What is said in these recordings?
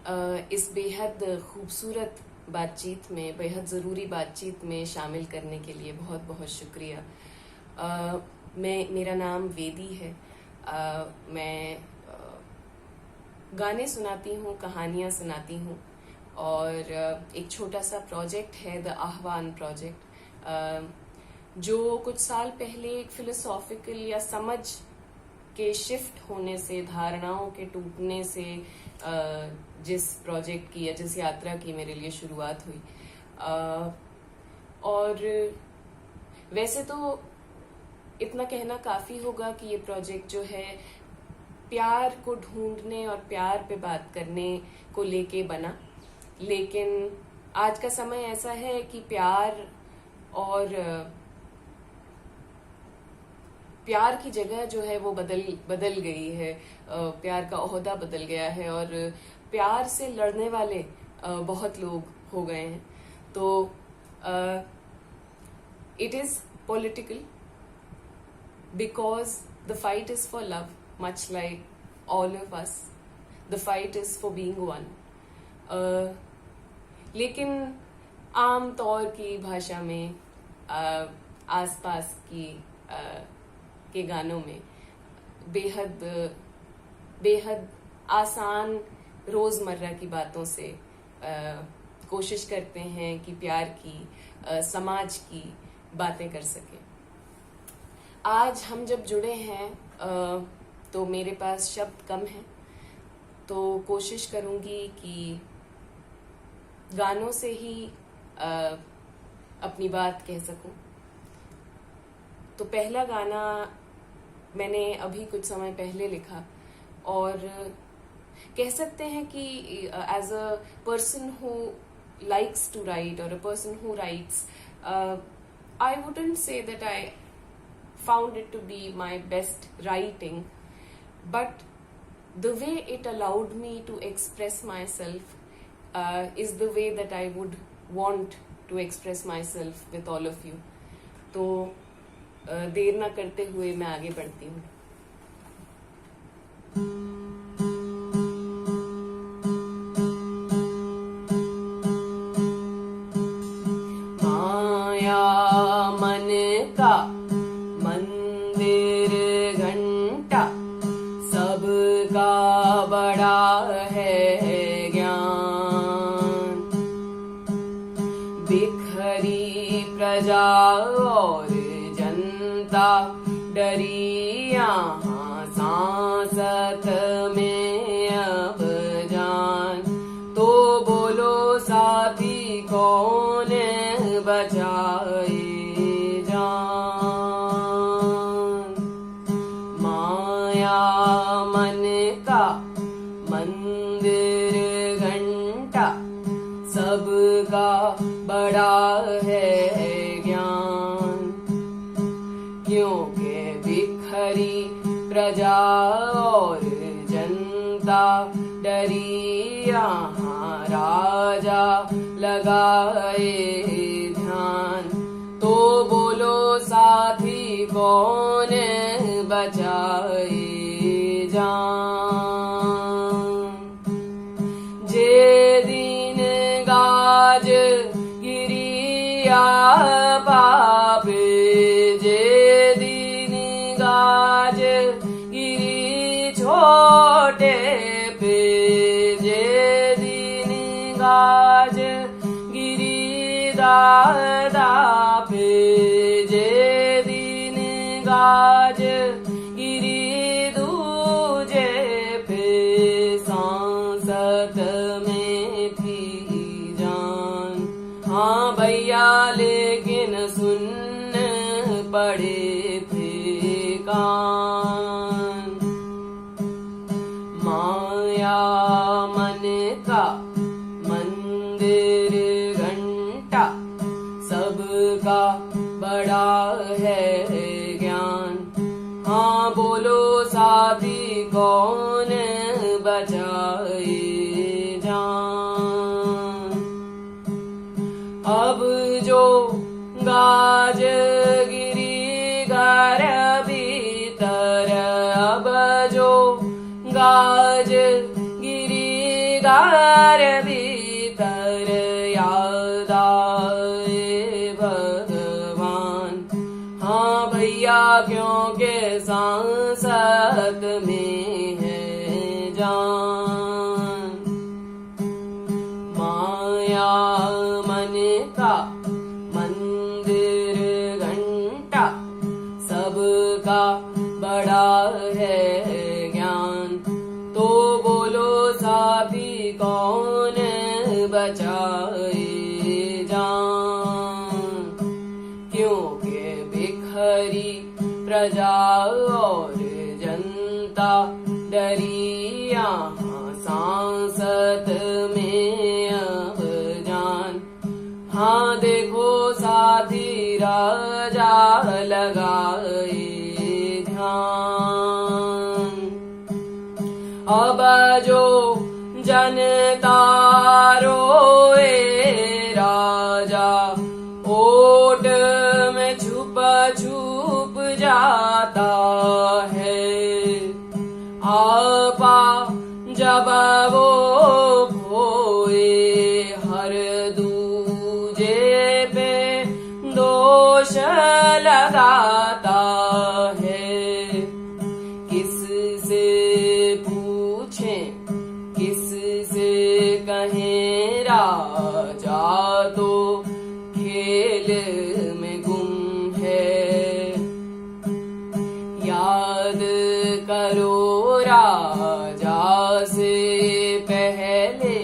इस बेहद खूबसूरत बातचीत में, बेहद ज़रूरी बातचीत में शामिल करने के लिए बहुत बहुत शुक्रिया। मेरा नाम वेदी है। मैं गाने सुनाती हूँ, कहानियाँ सुनाती हूँ और एक छोटा सा प्रोजेक्ट है द आह्वान प्रोजेक्ट, जो कुछ साल पहले एक फिलोसॉफिकल या समझ के शिफ्ट होने से, धारणाओं के टूटने से जिस प्रोजेक्ट की या जिस यात्रा की मेरे लिए शुरुआत हुई। और वैसे तो इतना कहना काफ़ी होगा कि ये प्रोजेक्ट जो है प्यार को ढूंढने और प्यार पे बात करने को लेके बना, लेकिन आज का समय ऐसा है कि प्यार की जगह जो है वो बदल गई है। प्यार का ओहदा बदल गया है और प्यार से लड़ने वाले बहुत लोग हो गए हैं। तो it is political because the fight is for love, much like all of us, the fight is for being one. लेकिन आम तौर की भाषा में, आसपास के गानों में बेहद आसान रोजमर्रा की बातों से कोशिश करते हैं कि प्यार की, समाज की बातें कर सके। आज हम जब जुड़े हैं तो मेरे पास शब्द कम हैं, तो कोशिश करूंगी कि गानों से ही अपनी बात कह सकूं। तो पहला गाना मैंने अभी कुछ समय पहले लिखा और कह सकते हैं कि as a person who likes to write और a person who writes, I wouldn't say that I found it to be my best writing, but the way it allowed me to express myself is the way that I would want to express myself with all of you. तो देर ना करते हुए मैं आगे बढ़ती हूँ। माया मन का मंदिर घंटा, सबका बड़ा है बिखरी प्रजा और जनता डरी यहाँ सांसत में अब जान। तो बोलो साथी कौन बचाए जान। माया मन का मंदिर घंटा, सबका बड़ा है ज्ञान। क्योंकि बिखरी प्रजा और जनता डरी यहाँ राजा लगाए ध्यान। तो बोलो साथी कौन बचाए जान। जे दिन गाज पाप, जे दिन गाज गिरी छोटे पे, जे दिन गाज गिरी दादा पे, जे दिन गाज गिरी दूजे पे, सांसत में थी जान। हाँ भैया लेकिन सुन पड़े थे कान। माया मन का मंदिर घंटा, सबका बड़ा है ज्ञान। हाँ बोलो साथी कौन बचाए जान। अब जो गाज गिरी घर भीतर, अब जो गाज गिरी अंधकार भीतर याद आए भगवान। हाँ भैया क्योंकि सांसत में है जान। माया मन का मंदिर घंटा सबका बड़ा है ज्ञान। तो बोलो साथी कौन बचाए जान। क्योंकि बिखरी प्रजा और जनता डरी यहाँ सांसत में अब जान। हाँ देखो साथी राजा लगाए ध्यान। अब जो जनता रोए राजा ओट में छुप छुप जाता है। आपा जब वो खोए हर दूजे पे दोष लगाता है। किससे पूछें किससे कहें राजा तो खेल में गुम है। याद करो राजा से पहले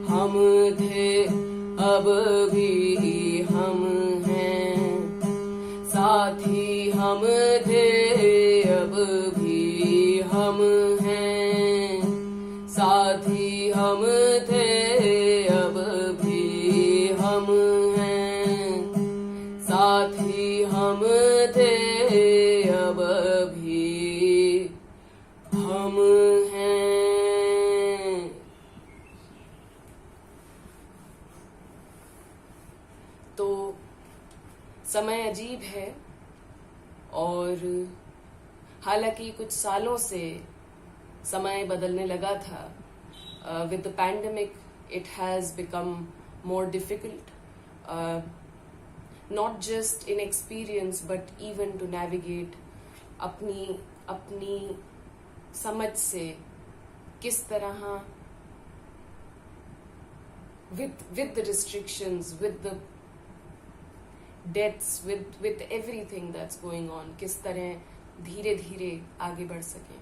हम थे अब भी हम हैं। साथी हम थे अब भी हम हैं। साथी हम थे अब भी हम हैं। साथी हम थे अब भी हम हैं। तो समय अजीब है और हालांकि कुछ सालों से समय बदलने लगा था। With the pandemic it has become more difficult, not just in experience but even to navigate अपनी समझ से किस तरह with the restrictions, with the deaths, with everything that's going on, किस तरह धीरे धीरे आगे बढ़ सके.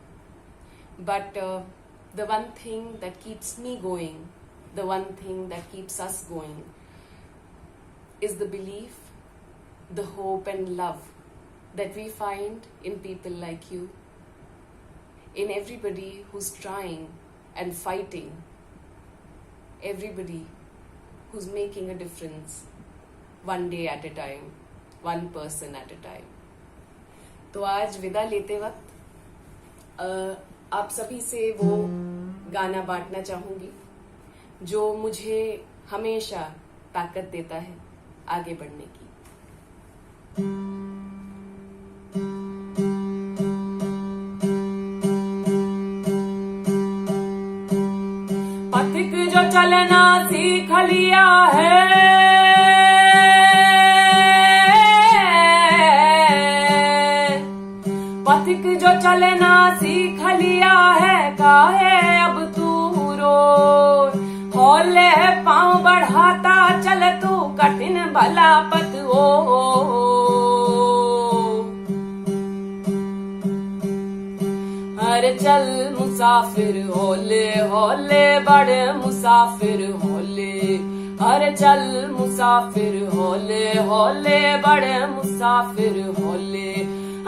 But the one thing that keeps me going, the one thing that keeps us going is the belief, the hope and love that we find in people like you, in everybody who's trying and fighting, everybody who's making a difference one day at a time, one person at a time. तो आज विदा लेते वक्त आप सभी से वो गाना बांटना चाहूंगी जो मुझे हमेशा ताकत देता है आगे बढ़ने की. पथिक जो चलना सीख लिया है, पथिक जो चलना सीख लिया है, काहे अब तू रो. हौले पांव बढ़ाता चल तू, कठिन भला पथ हो. अरे चल मुसाफिर हौले हौले बढ़ मुसाफिर हौले. अरे चल मुसाफिर हौले हौले बढ़ मुसाफिर हौले.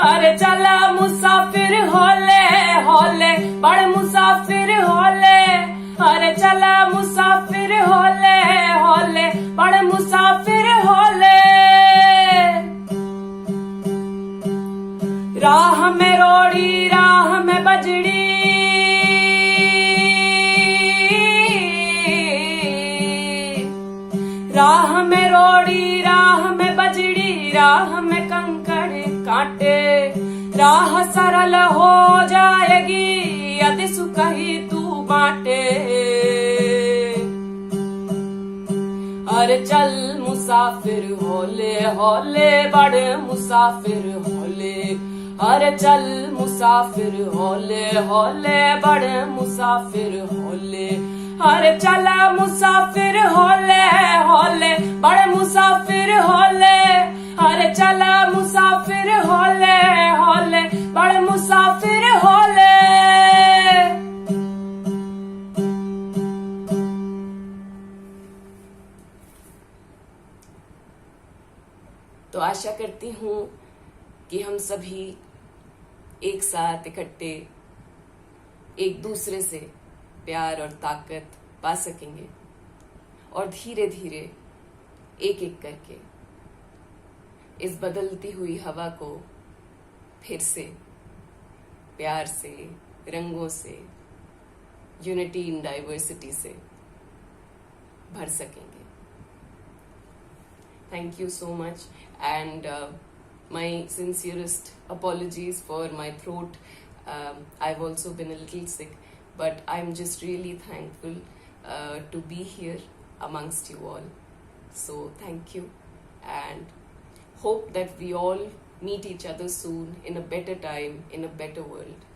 अरे चला मुसाफिर हौले हौले बढ़ मुसाफिर हौले. अरे चला मुसाफिर हौले हौले बढ़ मुसाफिर हौले. राह में रोड़ी राह में बजड़ी, राह में रोड़ी राह में बजड़ी, राह में कंकड़ कांटे. राह सरल हो जाएगी यदि सुख ही तू बांटे. हर चल मुसाफिर हौले हौले बढ़ मुसाफिर हौले हर चल मुसाफिर हौले हौले बढ़ मुसाफिर हौले हर चला मुसाफिर हौले हौले बढ़ मुसाफिर हौले हर चला मुसाफिर हौले हौले बढ़ मुसाफिर हौले। तो आशा करती हूँ कि हम सभी एक साथ इकट्ठे एक दूसरे से प्यार और ताकत पा सकेंगे और धीरे धीरे एक एक करके इस बदलती हुई हवा को फिर से प्यार से, रंगों से, यूनिटी इन डाइवर्सिटी से भर सकेंगे। Thank you so much, and my sincerest apologies for my throat. I've also been a little sick, but I'm just really thankful to be here amongst you all. So thank you, and hope that we all meet each other soon in a better time, in a better world.